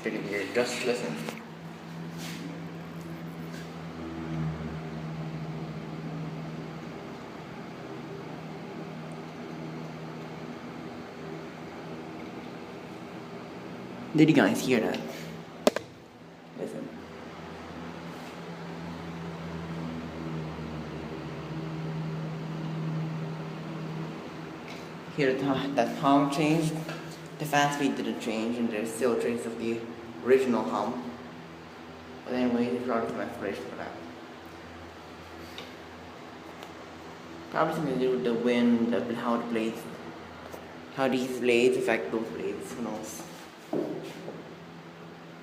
pretty weird. Just listen. Did you guys hear that? Listen. Here that hum changed. The fan speed didn't change, and there's still trace of the original hum. But anyway, there's probably some explanation for that. Probably something to do with the wind, how these blades affect those blades. Who knows?